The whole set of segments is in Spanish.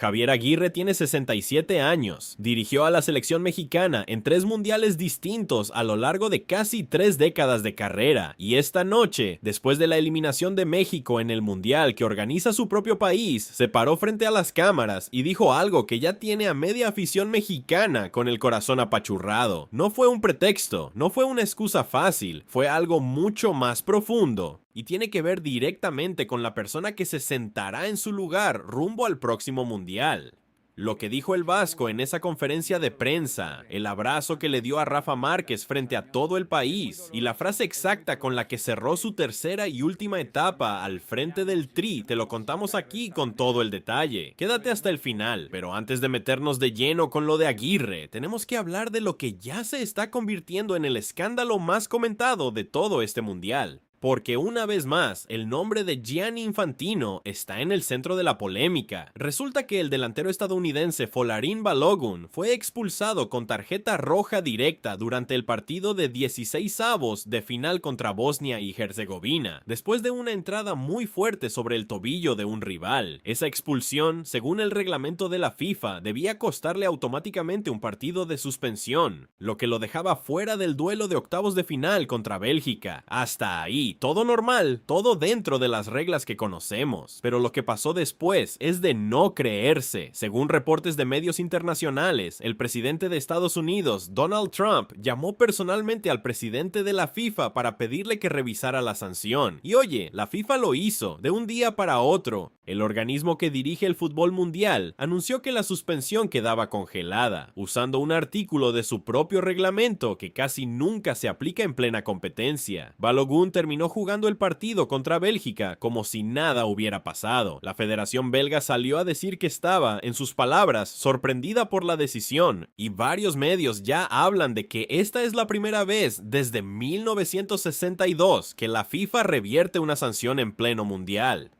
Javier Aguirre tiene 67 años, dirigió a la selección mexicana en 3 mundiales distintos a lo largo de casi 3 décadas de carrera, y esta noche, después de la eliminación de México en el mundial que organiza su propio país, se paró frente a las cámaras y dijo algo que ya tiene a media afición mexicana con el corazón apachurrado. No fue un pretexto, no fue una excusa fácil, fue algo mucho más profundo. Y tiene que ver directamente con la persona que se sentará en su lugar rumbo al próximo mundial. Lo que dijo el Vasco en esa conferencia de prensa, el abrazo que le dio a Rafa Márquez frente a todo el país y la frase exacta con la que cerró su tercera y última etapa al frente del Tri, te lo contamos aquí con todo el detalle. Quédate hasta el final, pero antes de meternos de lleno con lo de Aguirre, tenemos que hablar de lo que ya se está convirtiendo en el escándalo más comentado de todo este mundial. Porque una vez más, el nombre de Gianni Infantino está en el centro de la polémica. Resulta que el delantero estadounidense Folarin Balogun fue expulsado con tarjeta roja directa durante el partido de 16avos de final contra Bosnia y Herzegovina, después de una entrada muy fuerte sobre el tobillo de un rival. Esa expulsión, según el reglamento de la FIFA, debía costarle automáticamente un partido de suspensión, lo que lo dejaba fuera del duelo de octavos de final contra Bélgica. Hasta ahí todo normal, todo dentro de las reglas que conocemos. Pero lo que pasó después es de no creerse. Según reportes de medios internacionales, el presidente de Estados Unidos, Donald Trump, llamó personalmente al presidente de la FIFA para pedirle que revisara la sanción. Y oye, la FIFA lo hizo, de un día para otro. El organismo que dirige el fútbol mundial anunció que la suspensión quedaba congelada, usando un artículo de su propio reglamento que casi nunca se aplica en plena competencia. Balogun terminó jugando el partido contra Bélgica como si nada hubiera pasado. La Federación Belga salió a decir que estaba, en sus palabras, sorprendida por la decisión, y varios medios ya hablan de que esta es la primera vez desde 1962 que la FIFA revierte una sanción en pleno mundial.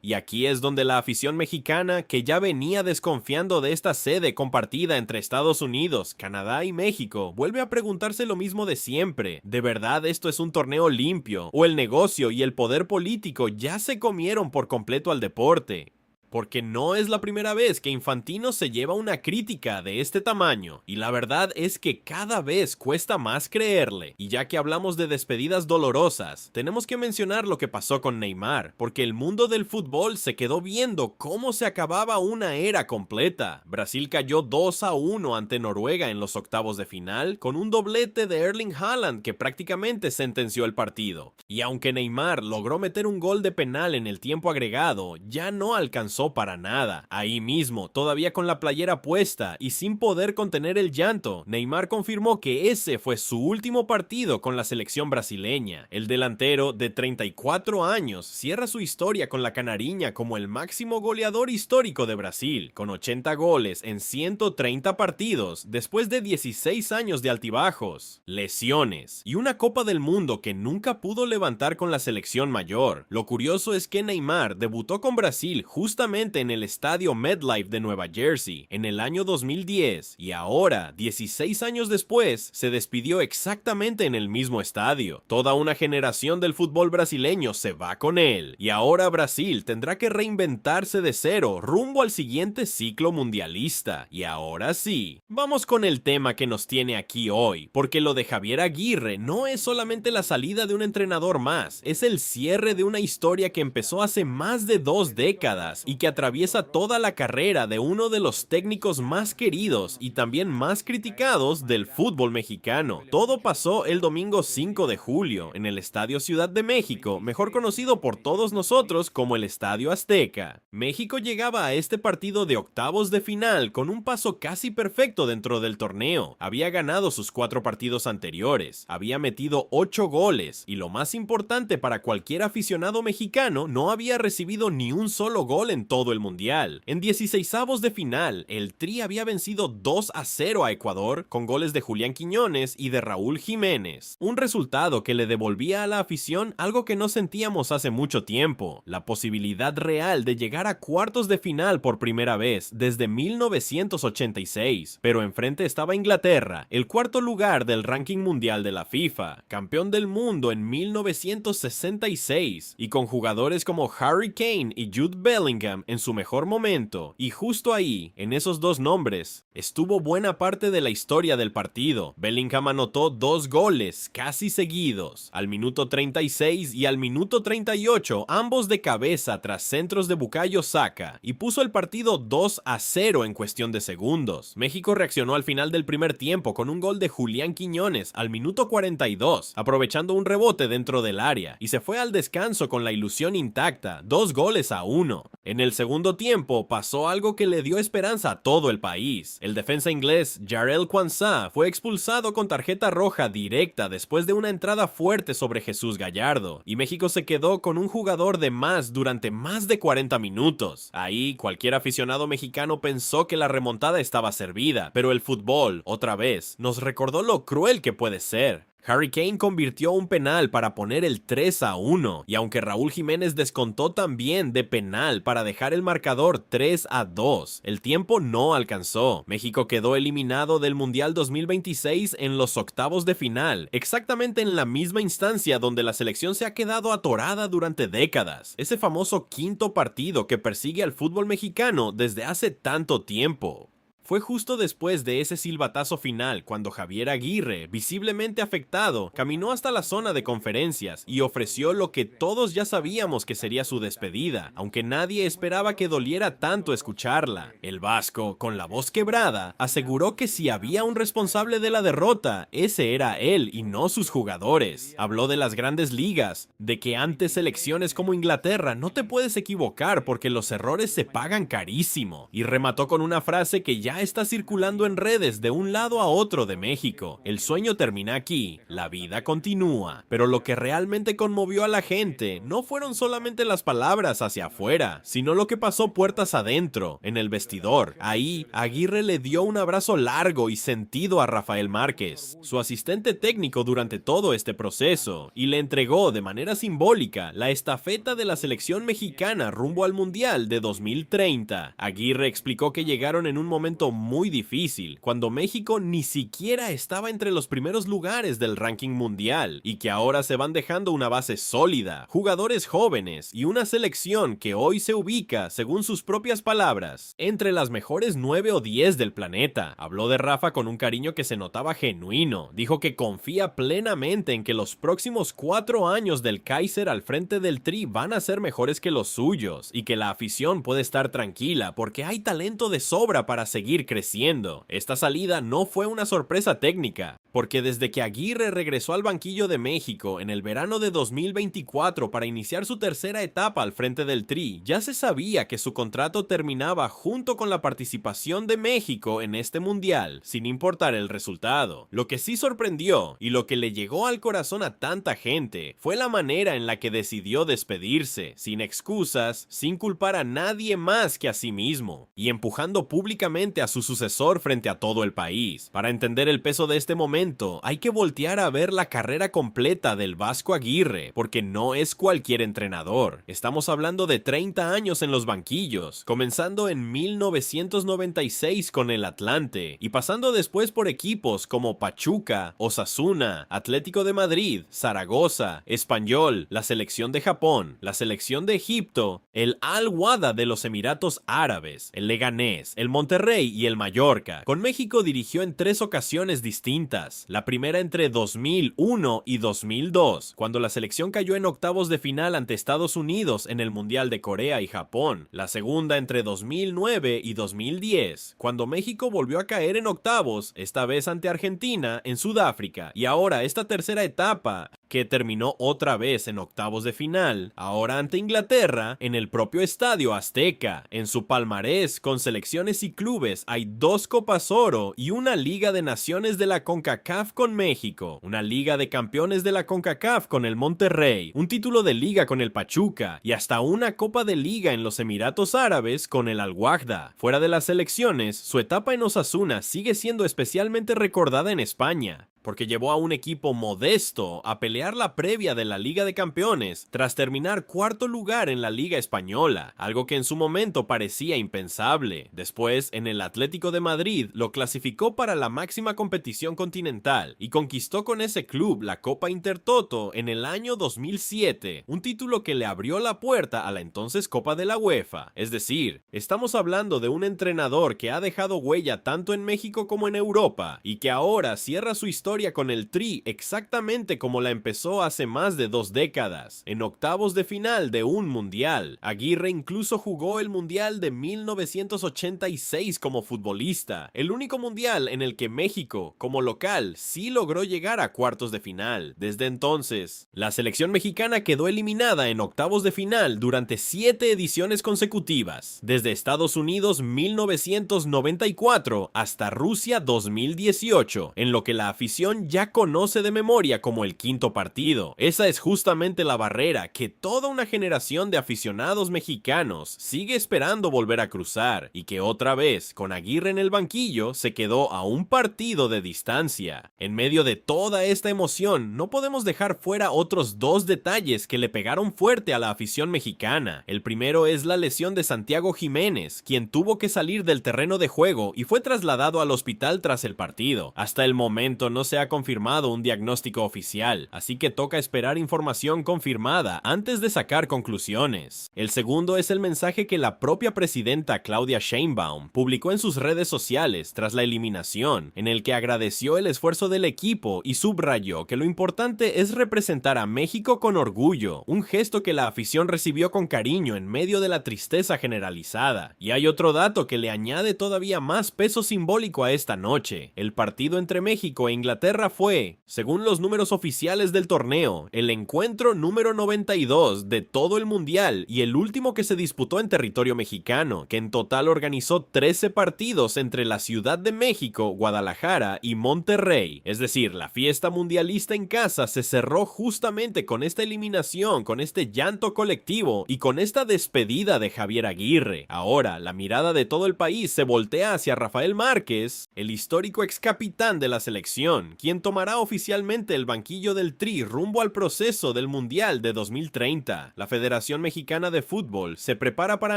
Y aquí es donde la afición mexicana, que ya venía desconfiando de esta sede compartida entre Estados Unidos, Canadá y México, vuelve a preguntarse lo mismo de siempre. ¿De verdad esto es un torneo limpio? ¿O el negocio y el poder político ya se comieron por completo al deporte? Porque no es la primera vez que Infantino se lleva una crítica de este tamaño, y la verdad es que cada vez cuesta más creerle. Y ya que hablamos de despedidas dolorosas, tenemos que mencionar lo que pasó con Neymar, porque el mundo del fútbol se quedó viendo cómo se acababa una era completa. Brasil cayó 2-1 ante Noruega en los octavos de final, con un doblete de Erling Haaland que prácticamente sentenció el partido. Y aunque Neymar logró meter un gol de penal en el tiempo agregado, ya no alcanzó para nada. Ahí mismo, todavía con la playera puesta y sin poder contener el llanto, Neymar confirmó que ese fue su último partido con la selección brasileña. El delantero de 34 años cierra su historia con la canariña como el máximo goleador histórico de Brasil, con 80 goles en 130 partidos, después de 16 años de altibajos, lesiones y una Copa del Mundo que nunca pudo levantar con la selección mayor. Lo curioso es que Neymar debutó con Brasil justamente en el estadio MetLife de Nueva Jersey en el año 2010 y ahora, 16 años después, se despidió exactamente en el mismo estadio. Toda una generación del fútbol brasileño se va con él y ahora Brasil tendrá que reinventarse de cero rumbo al siguiente ciclo mundialista. Y ahora sí, vamos con el tema que nos tiene aquí hoy, porque lo de Javier Aguirre no es solamente la salida de un entrenador más, es el cierre de una historia que empezó hace más de 2 décadas y que atraviesa toda la carrera de uno de los técnicos más queridos y también más criticados del fútbol mexicano. Todo pasó el domingo 5 de julio en el Estadio Ciudad de México, mejor conocido por todos nosotros como el Estadio Azteca. México llegaba a este partido de octavos de final con un paso casi perfecto dentro del torneo. Había ganado sus 4 partidos anteriores, había metido 8 goles y lo más importante para cualquier aficionado mexicano, no había recibido ni un solo gol en todo el mundial. En 16avos de final, el Tri había vencido 2-0 a Ecuador con goles de Julián Quiñones y de Raúl Jiménez. Un resultado que le devolvía a la afición algo que no sentíamos hace mucho tiempo, la posibilidad real de llegar a cuartos de final por primera vez desde 1986. Pero enfrente estaba Inglaterra, el cuarto lugar del ranking mundial de la FIFA, campeón del mundo en 1966 y con jugadores como Harry Kane y Jude Bellingham Bellingham en su mejor momento, y justo ahí, en esos dos nombres, estuvo buena parte de la historia del partido. Bellingham anotó 2 goles casi seguidos, al minuto 36 y al minuto 38, ambos de cabeza tras centros de Bukayo Saka, y puso el partido 2-0 en cuestión de segundos. México reaccionó al final del primer tiempo con un gol de Julián Quiñones al minuto 42, aprovechando un rebote dentro del área, y se fue al descanso con la ilusión intacta, 2-1. En el segundo tiempo pasó algo que le dio esperanza a todo el país. El defensa inglés Jarell Quansah fue expulsado con tarjeta roja directa después de una entrada fuerte sobre Jesús Gallardo, y México se quedó con un jugador de más durante más de 40 minutos. Ahí cualquier aficionado mexicano pensó que la remontada estaba servida, pero el fútbol, otra vez, nos recordó lo cruel que puede ser. Harry Kane convirtió un penal para poner el 3-1, y aunque Raúl Jiménez descontó también de penal para dejar el marcador 3-2, el tiempo no alcanzó. México quedó eliminado del Mundial 2026 en los octavos de final, exactamente en la misma instancia donde la selección se ha quedado atorada durante décadas, ese famoso quinto partido que persigue al fútbol mexicano desde hace tanto tiempo. Fue justo después de ese silbatazo final cuando Javier Aguirre, visiblemente afectado, caminó hasta la zona de conferencias y ofreció lo que todos ya sabíamos que sería su despedida, aunque nadie esperaba que doliera tanto escucharla. El vasco, con la voz quebrada, aseguró que si había un responsable de la derrota, ese era él y no sus jugadores. Habló de las grandes ligas, de que ante selecciones como Inglaterra no te puedes equivocar porque los errores se pagan carísimo, y remató con una frase que ya está circulando en redes de un lado a otro de México. El sueño termina aquí, la vida continúa. Pero lo que realmente conmovió a la gente no fueron solamente las palabras hacia afuera, sino lo que pasó puertas adentro, en el vestidor. Ahí, Aguirre le dio un abrazo largo y sentido a Rafael Márquez, su asistente técnico durante todo este proceso, y le entregó de manera simbólica la estafeta de la selección mexicana rumbo al Mundial de 2030. Aguirre explicó que llegaron en un momento muy difícil, cuando México ni siquiera estaba entre los primeros lugares del ranking mundial, y que ahora se van dejando una base sólida, jugadores jóvenes y una selección que hoy se ubica, según sus propias palabras, entre las mejores 9 o 10 del planeta. Habló de Rafa con un cariño que se notaba genuino, dijo que confía plenamente en que los próximos 4 años del Kaiser al frente del Tri van a ser mejores que los suyos, y que la afición puede estar tranquila porque hay talento de sobra para seguir creciendo. Esta salida no fue una sorpresa técnica, porque desde que Aguirre regresó al banquillo de México en el verano de 2024 para iniciar su tercera etapa al frente del Tri, ya se sabía que su contrato terminaba junto con la participación de México en este mundial, sin importar el resultado. Lo que sí sorprendió y lo que le llegó al corazón a tanta gente fue la manera en la que decidió despedirse, sin excusas, sin culpar a nadie más que a sí mismo, y empujando públicamente a su sucesor frente a todo el país. Para entender el peso de este momento, hay que voltear a ver la carrera completa del Vasco Aguirre, porque no es cualquier entrenador. Estamos hablando de 30 años en los banquillos, comenzando en 1996 con el Atlante, y pasando después por equipos como Pachuca, Osasuna, Atlético de Madrid, Zaragoza, Espanyol, la selección de Japón, la selección de Egipto, el Al-Wahda de los Emiratos Árabes, el Leganés, el Monterrey y el Mallorca. Con México dirigió en 3 ocasiones distintas, la primera entre 2001 y 2002, cuando la selección cayó en octavos de final ante Estados Unidos en el Mundial de Corea y Japón, la segunda entre 2009 y 2010, cuando México volvió a caer en octavos, esta vez ante Argentina en Sudáfrica, y ahora esta tercera etapa, que terminó otra vez en octavos de final, ahora ante Inglaterra, en el propio Estadio Azteca. En su palmarés, con selecciones y clubes, hay 2 Copas Oro y una Liga de Naciones de la CONCACAF con México, una Liga de Campeones de la CONCACAF con el Monterrey, un título de Liga con el Pachuca, y hasta una Copa de Liga en los Emiratos Árabes con el Al-Wahda. Fuera de las selecciones, su etapa en Osasuna sigue siendo especialmente recordada en España, porque llevó a un equipo modesto a pelear la previa de la Liga de Campeones tras terminar cuarto lugar en la Liga Española, algo que en su momento parecía impensable. Después, en el Atlético de Madrid lo clasificó para la máxima competición continental y conquistó con ese club la Copa Intertoto en el año 2007, un título que le abrió la puerta a la entonces Copa de la UEFA. Es decir, estamos hablando de un entrenador que ha dejado huella tanto en México como en Europa y que ahora cierra su historia con el Tri exactamente como la empezó hace más de 2 décadas, en octavos de final de un mundial. Aguirre incluso jugó el mundial de 1986 como futbolista, el único mundial en el que México, como local, sí logró llegar a cuartos de final. Desde entonces, la selección mexicana quedó eliminada en octavos de final durante 7 ediciones consecutivas, desde Estados Unidos 1994 hasta Rusia 2018, en lo que la afición ya conoce de memoria como el quinto partido. Esa es justamente la barrera que toda una generación de aficionados mexicanos sigue esperando volver a cruzar, y que otra vez, con Aguirre en el banquillo, se quedó a un partido de distancia. En medio de toda esta emoción, no podemos dejar fuera otros 2 detalles que le pegaron fuerte a la afición mexicana. El primero es la lesión de Santiago Jiménez, quien tuvo que salir del terreno de juego y fue trasladado al hospital tras el partido. Hasta el momento no se ha confirmado un diagnóstico oficial, así que toca esperar información confirmada antes de sacar conclusiones. El segundo es el mensaje que la propia presidenta Claudia Sheinbaum publicó en sus redes sociales tras la eliminación, en el que agradeció el esfuerzo del equipo y subrayó que lo importante es representar a México con orgullo, un gesto que la afición recibió con cariño en medio de la tristeza generalizada. Y hay otro dato que le añade todavía más peso simbólico a esta noche. El partido entre México e Inglaterra fue, según los números oficiales del torneo, el encuentro número 92 de todo el mundial y el último que se disputó en territorio mexicano, que en total organizó 13 partidos entre la Ciudad de México, Guadalajara y Monterrey. Es decir, la fiesta mundialista en casa se cerró justamente con esta eliminación, con este llanto colectivo y con esta despedida de Javier Aguirre. Ahora, la mirada de todo el país se voltea hacia Rafael Márquez, el histórico ex capitán de la selección, quien tomará oficialmente el banquillo del Tri rumbo al proceso del Mundial de 2030. La Federación Mexicana de Fútbol se prepara para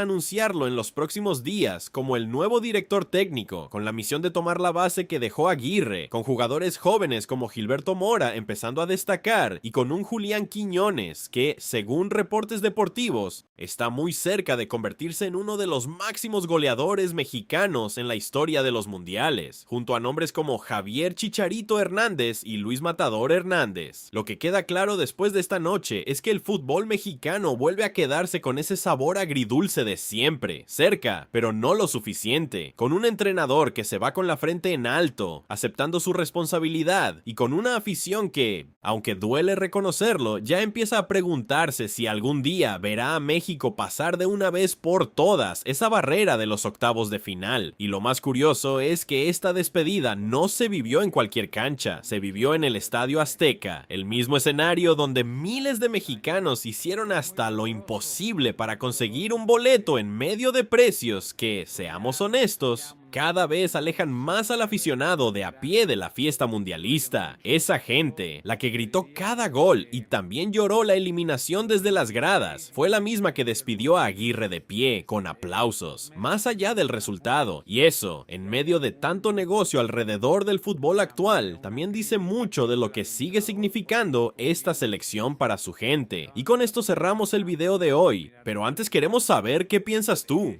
anunciarlo en los próximos días como el nuevo director técnico, con la misión de tomar la base que dejó Aguirre, con jugadores jóvenes como Gilberto Mora empezando a destacar y con un Julián Quiñones que, según reportes deportivos, está muy cerca de convertirse en uno de los máximos goleadores mexicanos en la historia de los mundiales, junto a nombres como Javier Chicharito Hernández y Luis Matador Hernández. Lo que queda claro después de esta noche es que el fútbol mexicano vuelve a quedarse con ese sabor agridulce de siempre, cerca, pero no lo suficiente, con un entrenador que se va con la frente en alto, aceptando su responsabilidad, y con una afición que, aunque duele reconocerlo, ya empieza a preguntarse si algún día verá a México pasar de una vez por todas esa barrera de los octavos de final. Y lo más curioso es que esta despedida no se vivió en cualquier cancha, se vivió en el Estadio Azteca, el mismo escenario donde miles de mexicanos hicieron hasta lo imposible para conseguir un boleto en medio de precios que, seamos honestos, cada vez alejan más al aficionado de a pie de la fiesta mundialista. Esa gente, la que gritó cada gol y también lloró la eliminación desde las gradas, fue la misma que despidió a Aguirre de pie, con aplausos, más allá del resultado. Y eso, en medio de tanto negocio alrededor del fútbol actual, también dice mucho de lo que sigue significando esta selección para su gente. Y con esto cerramos el video de hoy, pero antes queremos saber qué piensas tú.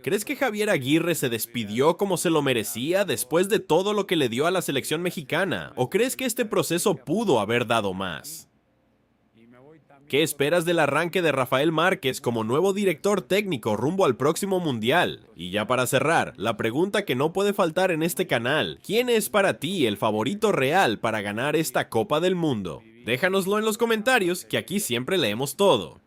¿Crees que Javier Aguirre se despidió como se lo merecía después de todo lo que le dio a la selección mexicana? ¿O crees que este proceso pudo haber dado más? ¿Qué esperas del arranque de Rafael Márquez como nuevo director técnico rumbo al próximo mundial? Y ya para cerrar, la pregunta que no puede faltar en este canal: ¿quién es para ti el favorito real para ganar esta Copa del Mundo? Déjanoslo en los comentarios, que aquí siempre leemos todo.